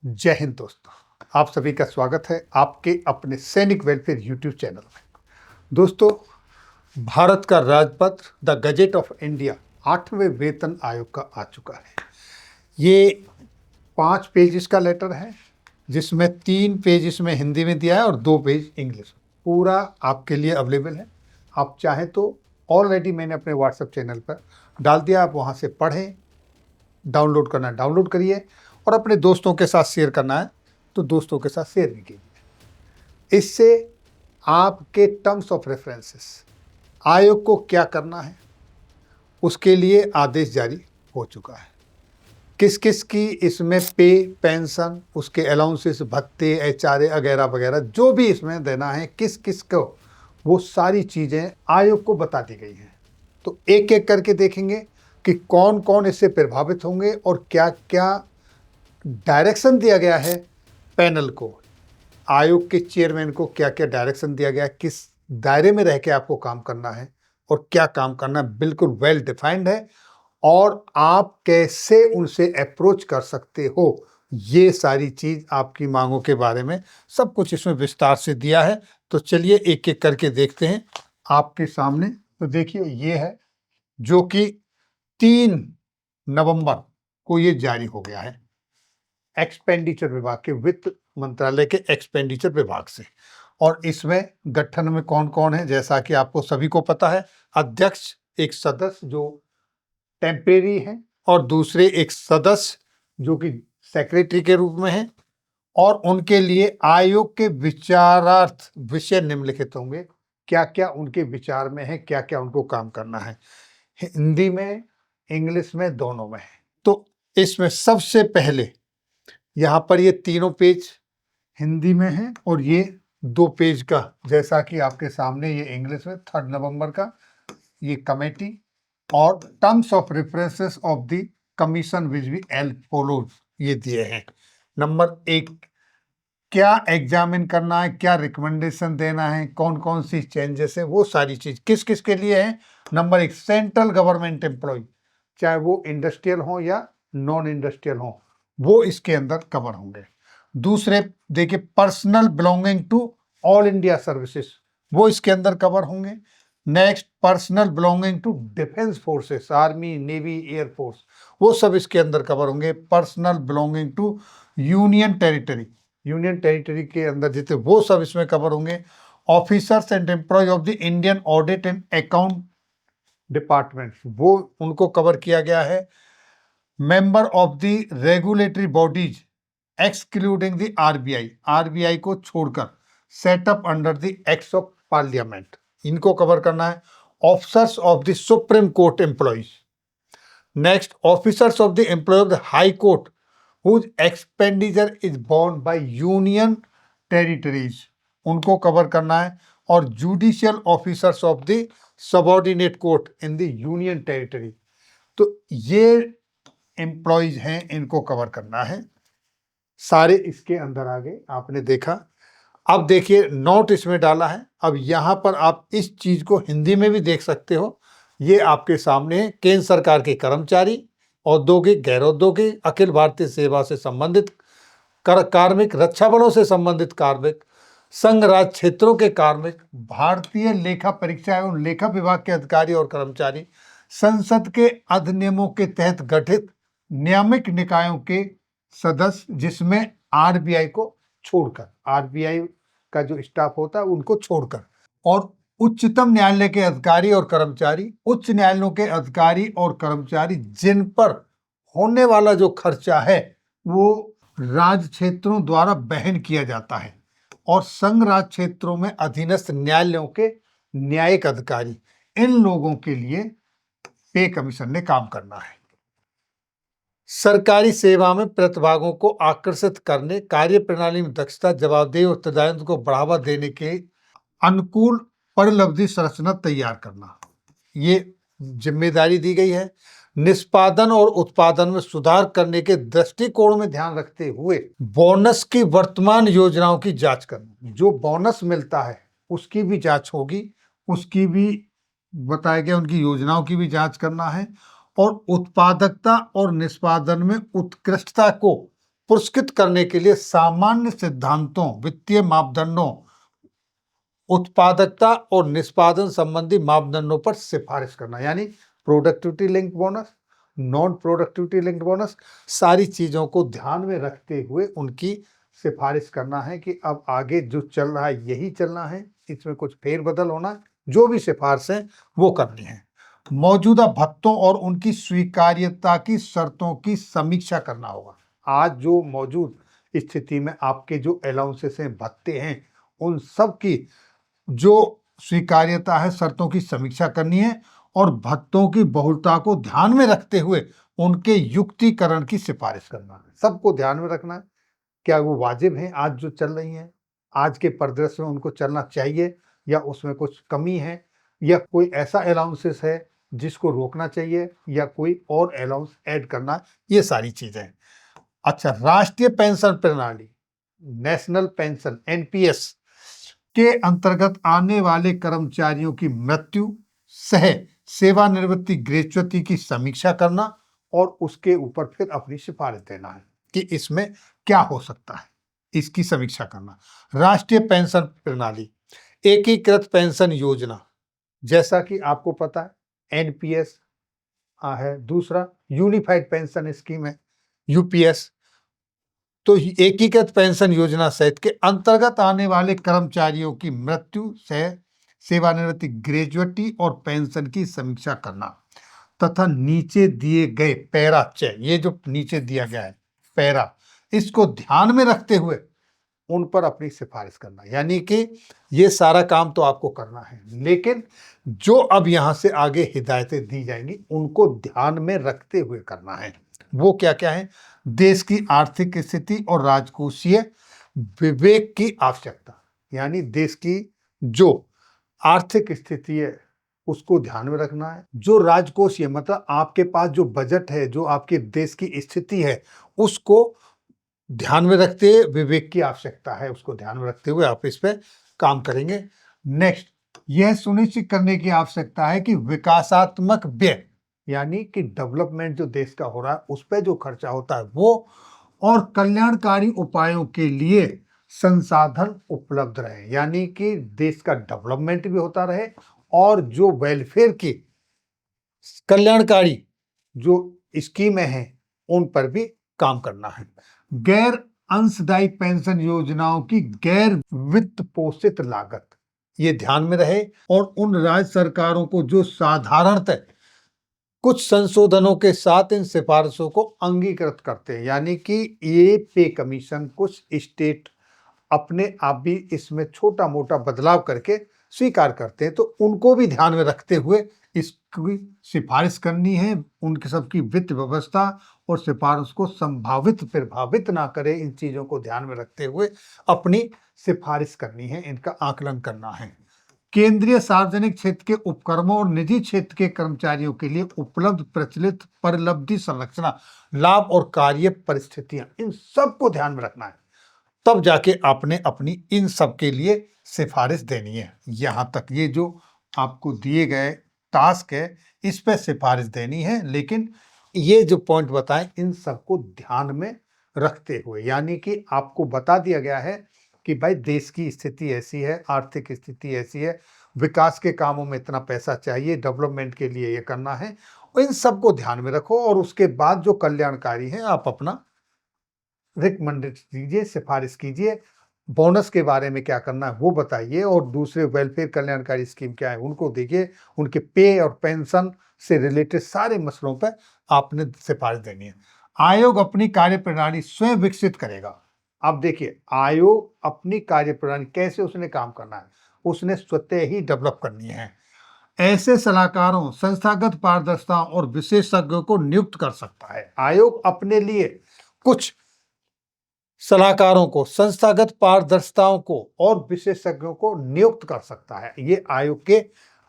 जय हिंद दोस्तों, आप सभी का स्वागत है आपके अपने सैनिक वेलफेयर यूट्यूब चैनल में। दोस्तों, भारत का राजपत्र द गजेट ऑफ इंडिया 8वें वेतन आयोग का आ चुका है। ये 5 पेजेस का लेटर है, जिसमें 3 पेज इसमें हिंदी में दिया है और 2 पेज इंग्लिश। पूरा आपके लिए अवेलेबल है। आप चाहें तो ऑलरेडी मैंने अपने व्हाट्सएप चैनल पर डाल दिया, आप वहाँ से पढ़ें, डाउनलोड करना है डाउनलोड करिए और अपने दोस्तों के साथ शेयर करना है तो दोस्तों के साथ शेयर भी कीजिए। इससे आपके टर्म्स ऑफ रेफरेंसेस, आयोग को क्या करना है उसके लिए आदेश जारी हो चुका है। किस किस की इसमें पे, पेंशन, उसके अलाउंसेस, भत्ते, एचआरए वगैरह वगैरह जो भी इसमें देना है किस किस को, वो सारी चीज़ें आयोग को बता दी गई हैं। तो एक एक करके देखेंगे कि कौन कौन इससे प्रभावित होंगे और क्या क्या डायरेक्शन दिया गया है पैनल को, आयोग के चेयरमैन को क्या क्या डायरेक्शन दिया गया है, किस दायरे में रह के आपको काम करना है और क्या काम करना है, बिल्कुल वेल डिफाइंड है। और आप कैसे उनसे अप्रोच कर सकते हो, ये सारी चीज आपकी मांगों के बारे में सब कुछ इसमें विस्तार से दिया है। तो चलिए एक एक करके देखते हैं आपके सामने। तो देखिए, ये है जो कि 3 नवंबर को ये जारी हो गया है एक्सपेंडिचर विभाग के, वित्त मंत्रालय के एक्सपेंडिचर विभाग से। और इसमें गठन में कौन कौन है, जैसा कि आपको सभी को पता है, अध्यक्ष, एक सदस्य जो टेम्परेरी है और दूसरे एक सदस्य जो कि सेक्रेटरी के रूप में है। और उनके लिए आयोग के विचारार्थ विषय निम्नलिखित होंगे, क्या क्या उनके विचार में है, क्या क्या उनको काम करना है। हिंदी में, इंग्लिश में, दोनों में है। तो इसमें सबसे पहले यहाँ पर ये तीनों पेज हिंदी में है और ये 2 पेज का, जैसा कि आपके सामने ये इंग्लिश में 3 नवंबर का, ये कमेटी और terms of references of the commission which B L follows, ये दिए हैं। नंबर 1, क्या एग्जामिन करना है, क्या रिकमेंडेशन देना है, कौन कौन सी चेंजेस है, वो सारी चीज किस किस के लिए है। नंबर 1, सेंट्रल गवर्नमेंट एम्प्लॉय, चाहे वो इंडस्ट्रियल हो या नॉन इंडस्ट्रियल हो, वो इसके अंदर कवर होंगे। दूसरे देखिए, personal belonging to all India services, वो इसके अंदर कवर होंगे। Next, personal belonging to defence forces, army, navy, air force, वो सब इसके अंदर कवर होंगे। Personal belonging to union territory, union territory के अंदर जितने, वो सब इसमें कवर होंगे। Officers and employ of the Indian audit and account department, वो उनको कवर किया गया है। Member of the regulatory bodies excluding the RBI, RBI को छोड़कर, setup under the acts of parliament, इनको कवर करना है। Officers of the supreme court employees. Next, officers of the employ of the high court whose expenditure is borne by union territories, उनको cover करना है। और judicial officers of the subordinate court in the union territory, तो ये employees हैं, इनको cover करना है। सारे इसके अंदर आ गए, आपने देखा। अब देखिए, नोट इसमें डाला है। अब यहाँ पर आप इस चीज को हिंदी में भी देख सकते हो। ये आपके सामने है, केंद्र सरकार के कर्मचारी, औद्योगिक, गैर औद्योगिक, अखिल भारतीय सेवा से संबंधित कार्मिक, रक्षा बलों से संबंधित कार्मिक, संघ राज्य क्षेत्रों के कार्मिक, भारतीय लेखा परीक्षा एवं लेखा विभाग के अधिकारी और कर्मचारी, संसद के अधिनियमों के तहत गठित नियामक निकायों के सदस्य, जिसमें आरबीआई को छोड़कर, आरबीआई का जो स्टाफ होता है उनको छोड़कर, और उच्चतम न्यायालय के अधिकारी और कर्मचारी, उच्च न्यायालयों के अधिकारी और कर्मचारी जिन पर होने वाला जो खर्चा है वो राज्य क्षेत्रों द्वारा वहन किया जाता है, और संघ राज्य क्षेत्रों में अधीनस्थ न्यायालयों के न्यायिक अधिकारी, इन लोगों के लिए पे कमीशन ने काम करना है। सरकारी सेवा में प्रतिभागों को आकर्षित करने, कार्य प्रणाली में दक्षता, जवाबदेही और तदारकी को बढ़ावा देने के अनुकूल परिलब्धि संरचना तैयार करना, ये जिम्मेदारी दी गई है। निष्पादन और उत्पादन में सुधार करने के दृष्टिकोण में ध्यान रखते हुए बोनस की वर्तमान योजनाओं की जांच करना, जो बोनस मिलता है उसकी भी जांच होगी, उसकी भी बताया गया, उनकी योजनाओं की भी जांच करना है। और उत्पादकता और निष्पादन में उत्कृष्टता को पुरस्कृत करने के लिए सामान्य सिद्धांतों, वित्तीय मापदंडों, उत्पादकता और निष्पादन संबंधी मापदंडों पर सिफारिश करना, यानी productivity linked bonus, non productivity linked bonus, सारी चीजों को ध्यान में रखते हुए उनकी सिफारिश करना है कि अब आगे जो चल रहा है यही चलना है, इसमें कुछ फेरबदल होना है, जो भी सिफारिश है वो करनी है। मौजूदा भत्तों और उनकी स्वीकार्यता की शर्तों की समीक्षा करना होगा। आज जो मौजूद स्थिति में आपके जो अलाउंसेस हैं, भत्ते हैं, उन सब की जो स्वीकार्यता है, शर्तों की समीक्षा करनी है और भत्तों की बहुलता को ध्यान में रखते हुए उनके युक्तिकरण की सिफारिश करना है। सबको ध्यान में रखना है, क्या वो वाजिब हैं आज जो चल रही हैं, आज के परिदृश्य में उनको चलना चाहिए या उसमें कुछ कमी है, या कोई ऐसा अलाउंसेस है जिसको रोकना चाहिए, या कोई और अलाउंस ऐड करना, ये सारी चीजें। अच्छा, राष्ट्रीय पेंशन प्रणाली, नेशनल पेंशन एनपीएस के अंतर्गत आने वाले कर्मचारियों की मृत्यु सह सेवानिवृत्ति ग्रेच्युटी की समीक्षा करना और उसके ऊपर फिर अपनी सिफारिश देना है कि इसमें क्या हो सकता है, इसकी समीक्षा करना। राष्ट्रीय पेंशन प्रणाली, एकीकृत पेंशन योजना, जैसा कि आपको पता है एनपीएस है, दूसरा यूनिफाइड पेंशन स्कीम है यूपीएस। तो एकीकृत पेंशन योजना सहित के अंतर्गत आने वाले कर्मचारियों की मृत्यु से सेवानिवृत्ति ग्रेच्युटी और पेंशन की समीक्षा करना तथा नीचे दिए गए पैरा 6, ये जो नीचे दिया गया है पैरा, इसको ध्यान में रखते हुए उन पर अपनी सिफारिश करना। यानी कि ये सारा काम तो आपको करना है, लेकिन जो अब यहां से आगे हिदायतें दी जाएंगी उनको ध्यान में रखते हुए करना है। वो क्या क्या है? देश की आर्थिक स्थिति और राजकोषीय विवेक की आवश्यकता, यानी देश की जो आर्थिक स्थिति है उसको ध्यान में रखना है। जो राजकोषीय मतलब आपके पास जो बजट है, जो आपके देश की स्थिति है, उसको ध्यान में रखते हुए विवेक की आवश्यकता है, उसको ध्यान में रखते हुए आप इस पे काम करेंगे। नेक्स्ट, यह सुनिश्चित करने की आवश्यकता है कि विकासात्मक व्यय, यानी कि डेवलपमेंट जो देश का हो रहा है उस पर जो खर्चा होता है वो, और कल्याणकारी उपायों के लिए संसाधन उपलब्ध रहे, यानी कि देश का डेवलपमेंट भी होता रहे और जो वेलफेयर की कल्याणकारी जो स्कीमें हैं उन पर भी काम करना है। गैर अंशदायी पेंशन योजनाओं की गैर वित्त पोषित लागत, ये ध्यान में रहे, और उन राज्य सरकारों को जो साधारणतः कुछ संशोधनों के साथ इन सिफारिशों को अंगीकृत करते हैं, यानी कि ये पे कमीशन कुछ स्टेट अपने आप भी इसमें छोटा मोटा बदलाव करके स्वीकार करते हैं, तो उनको भी ध्यान में रखते हुए इसकी सिफारिश करनी है। उनके सबकी वित्त व्यवस्था और सिफारिश को संभावित प्रभावित ना करे, इन चीजों को ध्यान में रखते हुए अपनी सिफारिश करनी है, इनका आकलन करना है। केंद्रीय सार्वजनिक क्षेत्र के उपक्रमों और निजी क्षेत्र के कर्मचारियों के लिए उपलब्ध प्रचलित परिलब्धि संरचना, लाभ और कार्य परिस्थितियां, इन सबको ध्यान में रखना है, तब जाके आपने अपनी इन सब के लिए सिफारिश देनी है। यहां तक ये जो आपको दिए गए टास्क है इस पे सिफारिश देनी है, लेकिन ये जो पॉइंट बताएं इन सबको ध्यान में रखते हुए, यानी कि आपको बता दिया गया है कि भाई देश की स्थिति ऐसी है, आर्थिक स्थिति ऐसी है, विकास के कामों में इतना पैसा चाहिए, डेवलपमेंट के लिए ये करना है, इन सबको ध्यान में रखो और उसके बाद जो कल्याणकारी है आप अपना रिकमेंडेड दीजिए, सिफारिश कीजिए। बोनस के बारे में क्या करना है वो बताइए, और दूसरे वेलफेयर कल्याणकारी स्कीम क्या है उनको देखिए, उनके पे और पेंशन से रिलेटेड सारे मसलों पर आपने सिफारिश देनी है। आयोग अपनी कार्यप्रणाली स्वयं विकसित करेगा। अब देखिए, आयोग अपनी कार्यप्रणाली कैसे उसने काम करना है, उसने स्वतः ही डेवलप करनी है। ऐसे सलाहकारों, संस्थागत पारदर्शिता और विशेषज्ञों को नियुक्त कर सकता है। आयोग अपने लिए कुछ सलाहकारों को, संस्थागत पारदर्शिताओं को और विशेषज्ञों को नियुक्त कर सकता है। ये आयोग के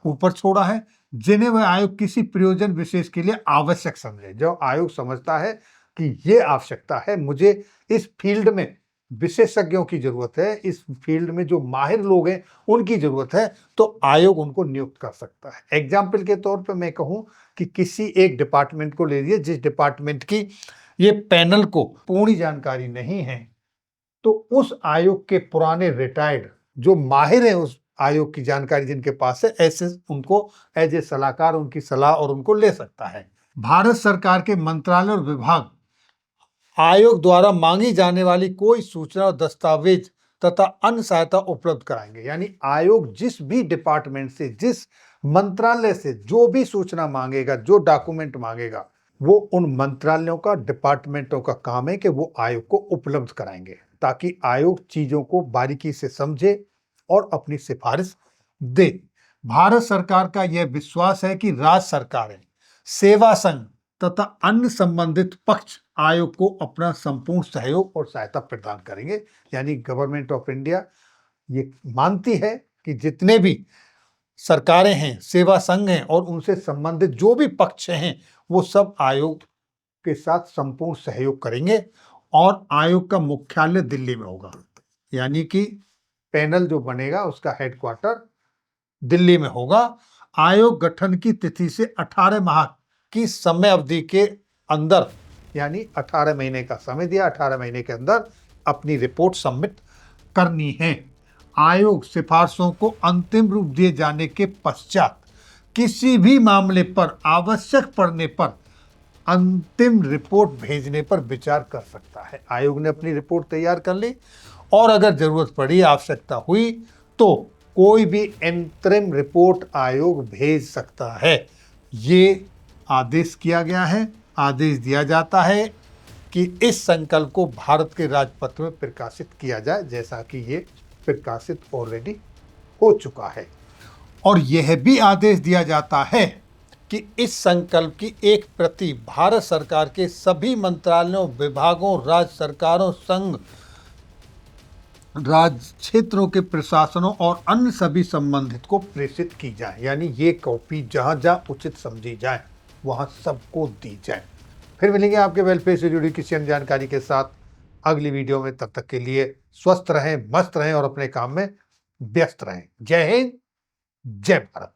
ऊपर छोड़ा है, जिन्हें वह आयोग किसी प्रयोजन विशेष के लिए आवश्यक समझे। जो आयोग समझता है कि ये आवश्यकता है, मुझे इस फील्ड में विशेषज्ञों की जरूरत है, इस फील्ड में जो माहिर लोग हैं उनकी जरूरत है, तो आयोग उनको नियुक्त कर सकता है। एग्जाम्पल के तौर पर मैं कहूँ कि किसी एक डिपार्टमेंट को ले लीजिए, जिस डिपार्टमेंट की ये पैनल को पूरी जानकारी नहीं है तो उस आयोग के पुराने रिटायर्ड जो माहिर हैं उस आयोग की जानकारी जिनके पास है, ऐसे उनको एज ए सलाहकार उनकी सलाह और उनको ले सकता है। भारत सरकार के मंत्रालय और विभाग आयोग द्वारा मांगी जाने वाली कोई सूचना और दस्तावेज तथा अन्य सहायता उपलब्ध कराएंगे। यानी आयोग जिस भी डिपार्टमेंट से, जिस मंत्रालय से जो भी सूचना मांगेगा, जो डॉक्यूमेंट मांगेगा, वो उन मंत्रालयों का, डिपार्टमेंटों का काम है कि वो आयोग को उपलब्ध कराएंगे ताकि आयोग चीजों को बारीकी से समझे और अपनी सिफारिश दे। भारत सरकार का यह विश्वास है कि राज्य सरकारें, सेवा संघ तथा अन्य संबंधित पक्ष आयोग को अपना संपूर्ण सहयोग और सहायता प्रदान करेंगे। यानी गवर्नमेंट ऑफ इंडिया ये मानती है कि जितने भी सरकारें हैं, सेवा संघ हैं और उनसे संबंधित जो भी पक्ष हैं, वो सब आयोग के साथ संपूर्ण सहयोग करेंगे और आयोग का मुख्यालय दिल्ली में होगा। यानी कि पैनल जो बनेगा उसका हेडक्वार्टर दिल्ली में होगा। आयोग गठन की तिथि से 18 माह की समय अवधि के अंदर, यानी 18 महीने का समय दिया, 18 महीने के अंदर अपनी रिपोर्ट सबमिट करनी है। आयोग सिफारिशों को अंतिम रूप दिए जाने के पश्चात किसी भी मामले पर आवश्यक पड़ने पर अंतिम रिपोर्ट भेजने पर विचार कर सकता है। आयोग ने अपनी रिपोर्ट तैयार कर ली और अगर जरूरत पड़ी, आवश्यकता हुई तो कोई भी अंतरिम रिपोर्ट आयोग भेज सकता है। ये आदेश किया गया है, आदेश दिया जाता है कि इस संकल्प को भारत के राजपत्र में प्रकाशित किया जाए, जैसा कि ये प्रकाशित ऑलरेडी हो चुका है। और यह भी आदेश दिया जाता है कि इस संकल्प की एक प्रति भारत सरकार के सभी मंत्रालयों, विभागों, राज्य सरकारों, संघ, राज्य क्षेत्रों के प्रशासनों और अन्य सभी संबंधित को प्रेषित की जाए। यानी ये कॉपी जहां जहां उचित समझी जाए वहां सबको दी जाए। फिर मिलेंगे आपके वेलफेयर से जुड़ी किसी अन्य जानकारी के साथ अगली वीडियो में। तब तक के लिए स्वस्थ रहें, मस्त रहें और अपने काम में व्यस्त रहें। जय हिंद, जय भारत।